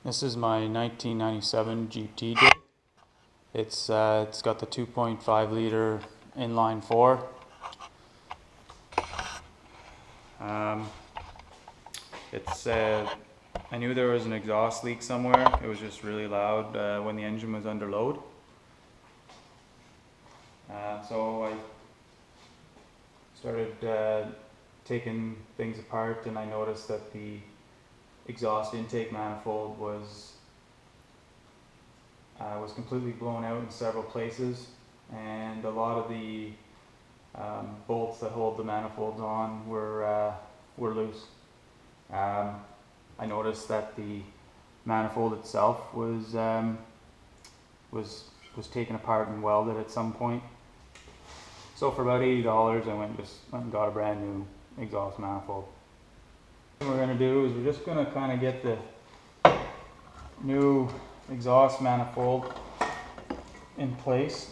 This is my 1997 Jeep T J. It's got the 2.5 liter inline 4. I knew there was an exhaust leak somewhere. It was just really loud when the engine was under load. So I started taking things apart, and I noticed that the exhaust intake manifold was completely blown out in several places, and a lot of the bolts that hold the manifolds on were loose. I noticed that the manifold itself was taken apart and welded at some point. So for about $80, I went and got a brand new exhaust manifold. What we're going to do is we're just going to kind of get the new exhaust manifold in place.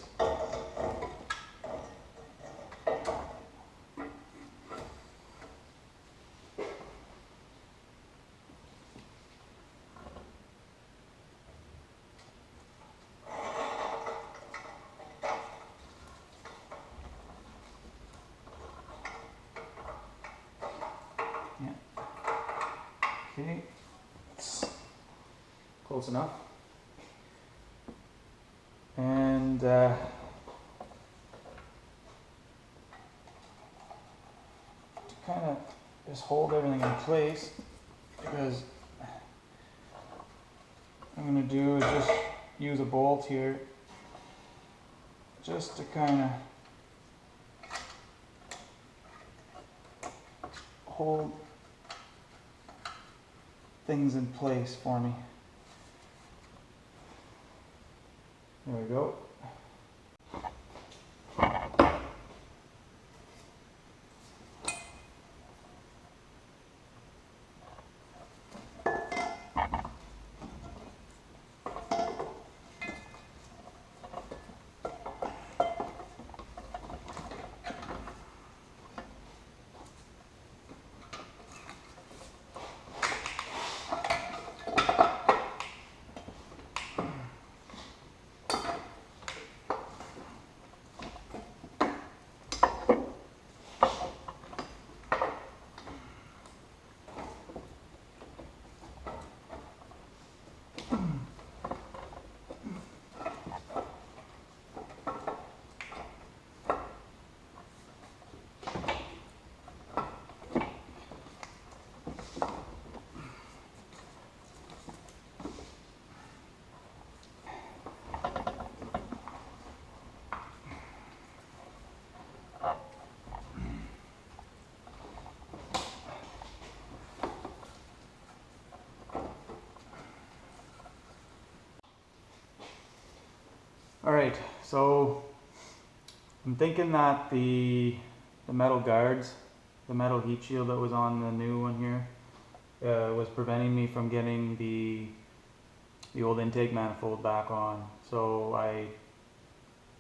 Okay, it's close enough. And to kind of just hold everything in place, because what I'm going to do is just use a bolt here just to kind of hold things in place for me. There we go. Alright, so I'm thinking that the metal guards, the metal heat shield that was on the new one here, was preventing me from getting the old intake manifold back on. So I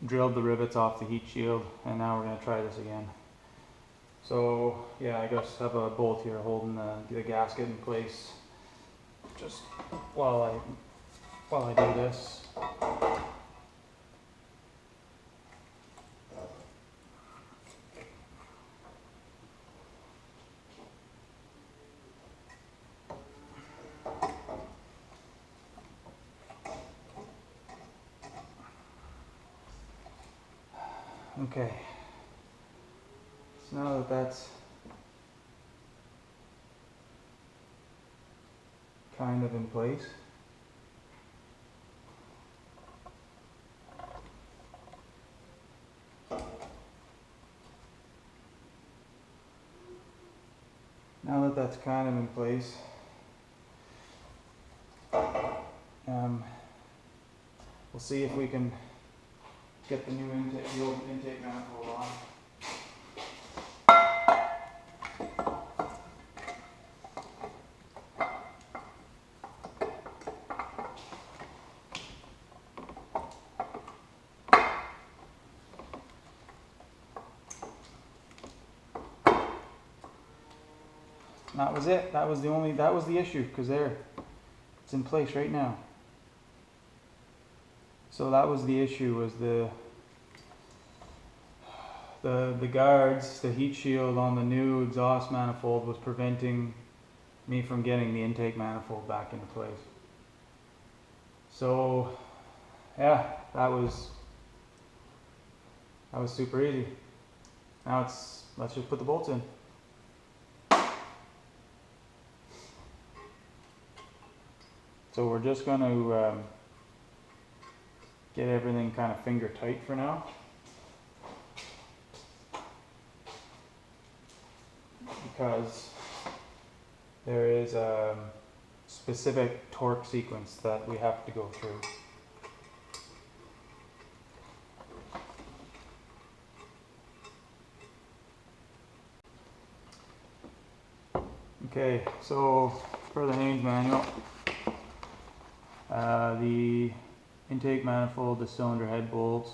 drilled the rivets off the heat shield, and now we're going to try this again. So yeah, I just have a bolt here holding the gasket in place just while I do this. Okay, so now that that's kind of in place, we'll see if we can get the old intake manifold on. And that was it. That was the issue, because it's It's in place right now. So that was the issue, was the guards, the heat shield on the new exhaust manifold was preventing me from getting the intake manifold back into place. So yeah, that was super easy. Now let's just put the bolts in. So we're just going to get everything kind of finger tight for now, because there is a specific torque sequence that we have to go through. Okay, so for the Haynes manual, the intake manifold, the cylinder head bolts,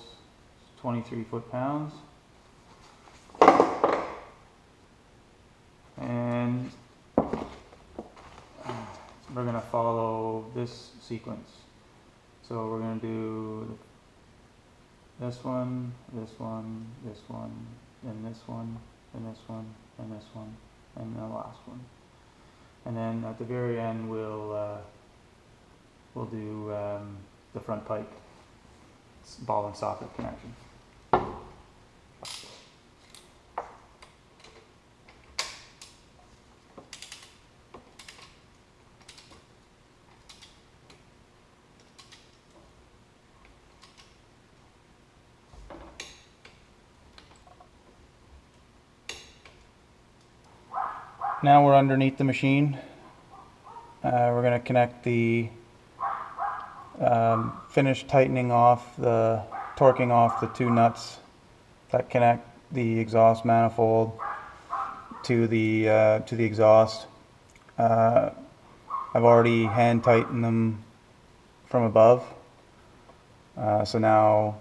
23 foot-pounds. And we're going to follow this sequence. So we're going to do this one, this one, this one, and this one, and this one, and this one, and the last one. And then at the very end we'll do the front pipe ball and socket connection. Now we're underneath the machine. We're going to connect the finish tightening off the torquing off the two nuts that connect the exhaust manifold to the exhaust. I've already hand tightened them from above, so now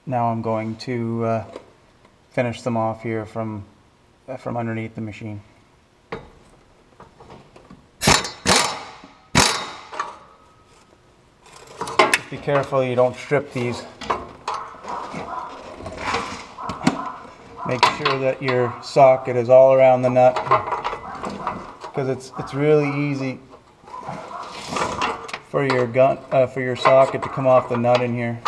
I'm going to finish them off here from underneath the machine. Be careful you don't strip these. Make sure that your socket is all around the nut, because it's really easy for your socket to come off the nut in here.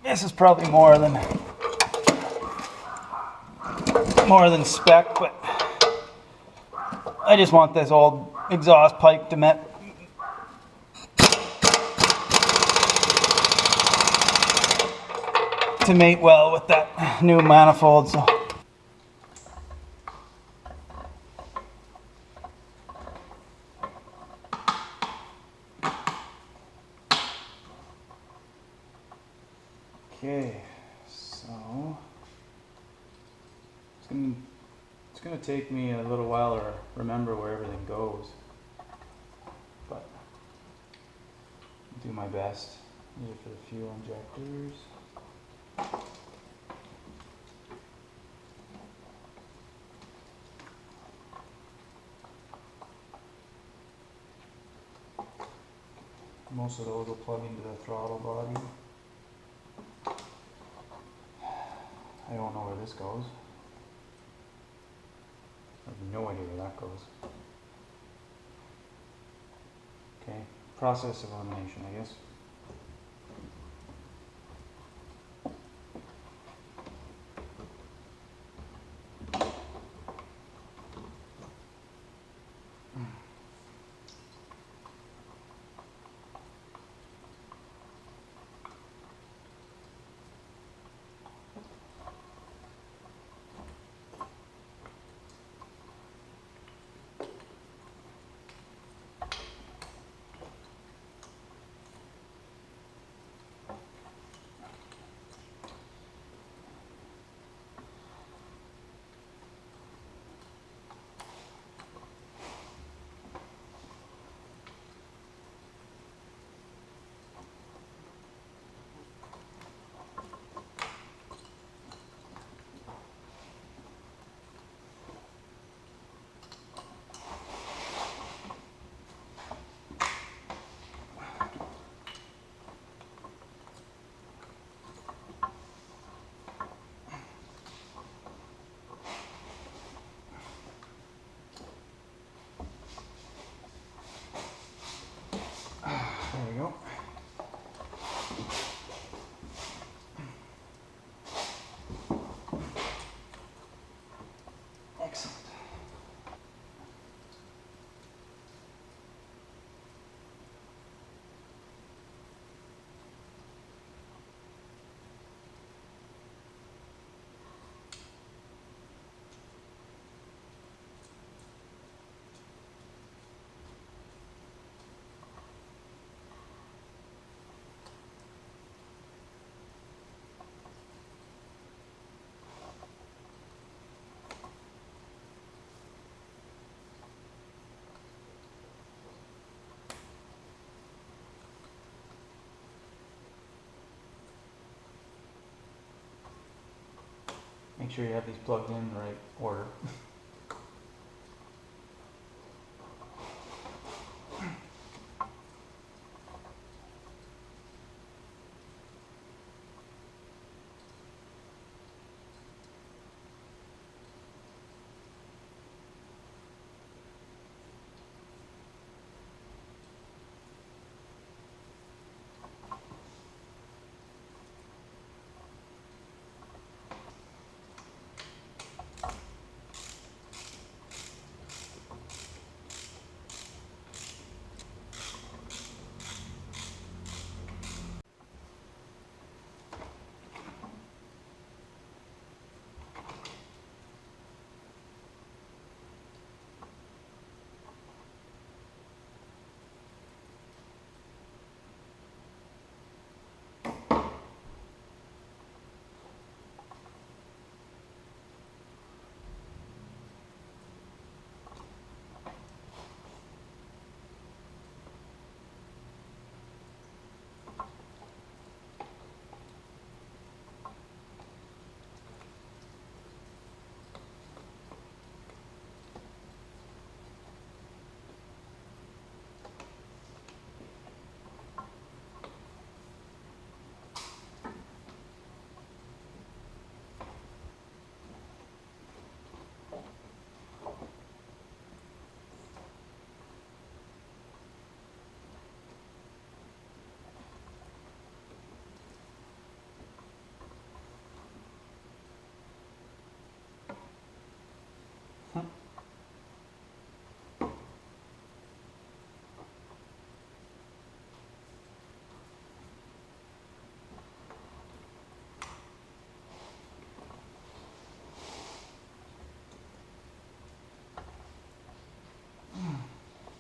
This is probably more than spec, but I just want this old exhaust pipe to mate well with that new manifold. So okay, so it's gonna take me a little while to remember where everything goes, but I'll do my best. These are for the fuel injectors. Most of those will plug into the throttle body. I don't know where this goes. I have no idea where that goes. Okay, process of elimination, I guess. There we go. Excellent. Make sure you have these plugged in the right order.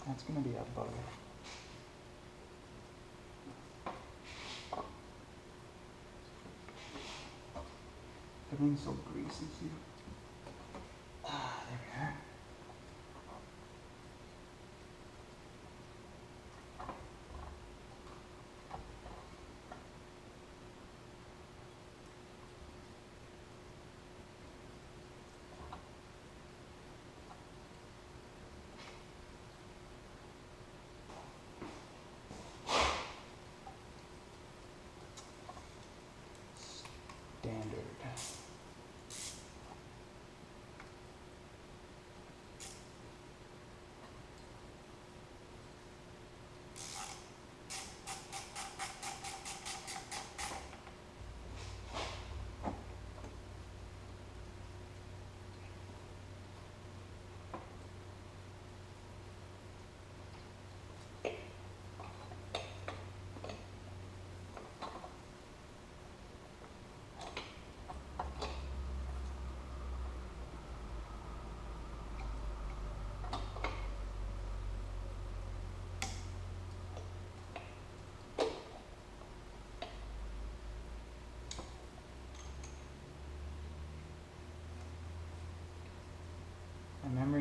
That's gonna be a bug. Everything's so greasy here. Ah, there we are. Standard.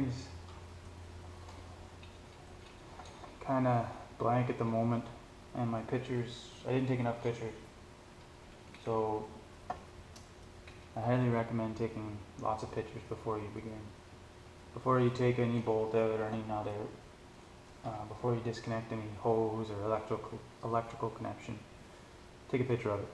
everything's kind of blank at the moment, and my pictures, I didn't take enough pictures. So I highly recommend taking lots of pictures before you begin. Before you take any bolt out or any nut out, before you disconnect any hose or electrical connection, take a picture of it.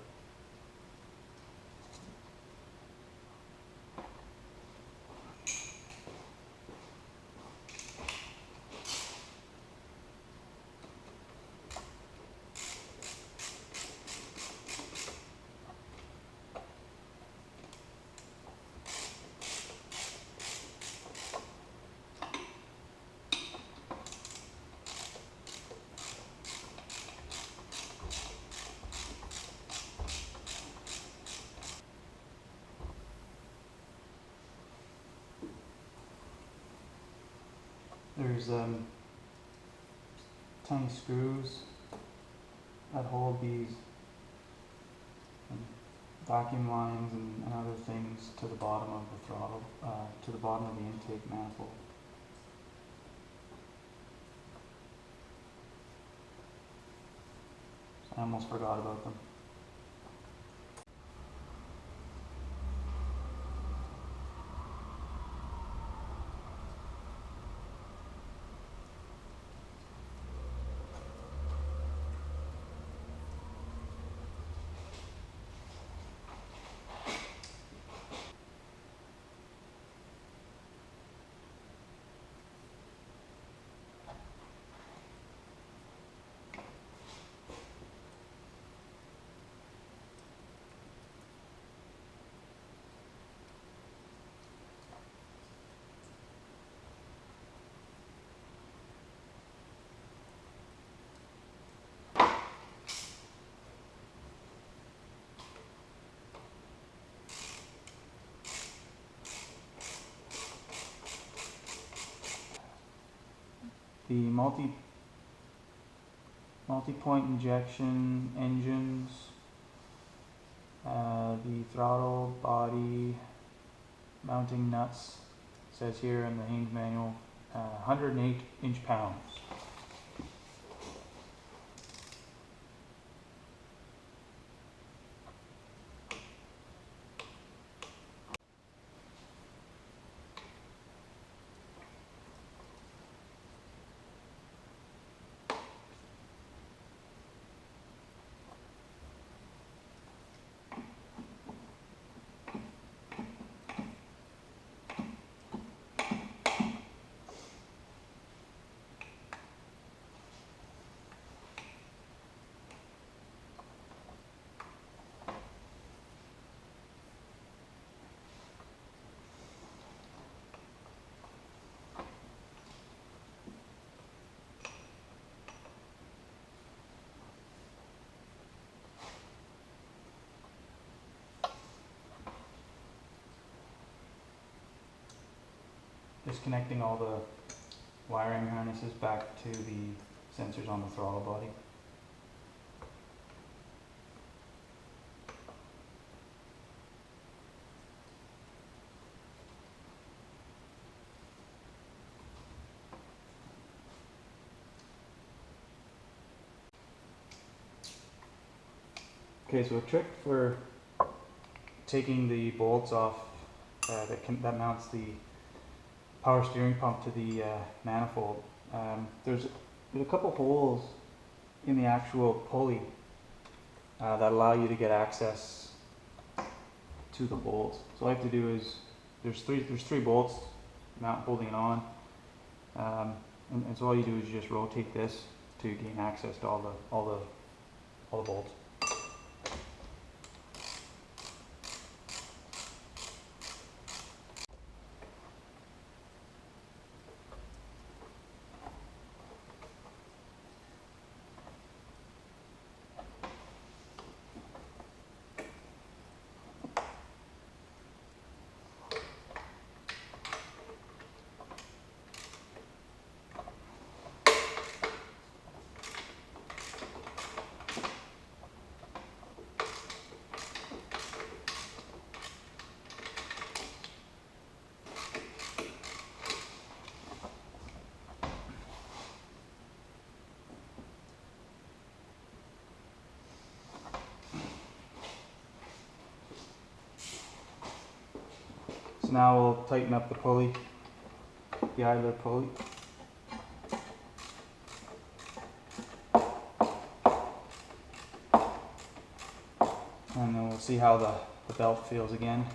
There's tiny screws that hold these vacuum lines and other things to the bottom of the throttle, to the bottom of the intake manifold. I almost forgot about them. The multi-point injection engines, the throttle body mounting nuts, says here in the Haynes manual, 108 inch-pounds. Disconnecting all the wiring harnesses back to the sensors on the throttle body. Okay, so a trick for taking the bolts off that mounts the power steering pump to the manifold. There's a couple holes in the actual pulley that allow you to get access to the bolts. So what I like to do is there's three bolts holding it on, and so all you do is you just rotate this to gain access to all the bolts. now we'll tighten up the pulley, the idler pulley. And then we'll see how the belt feels again.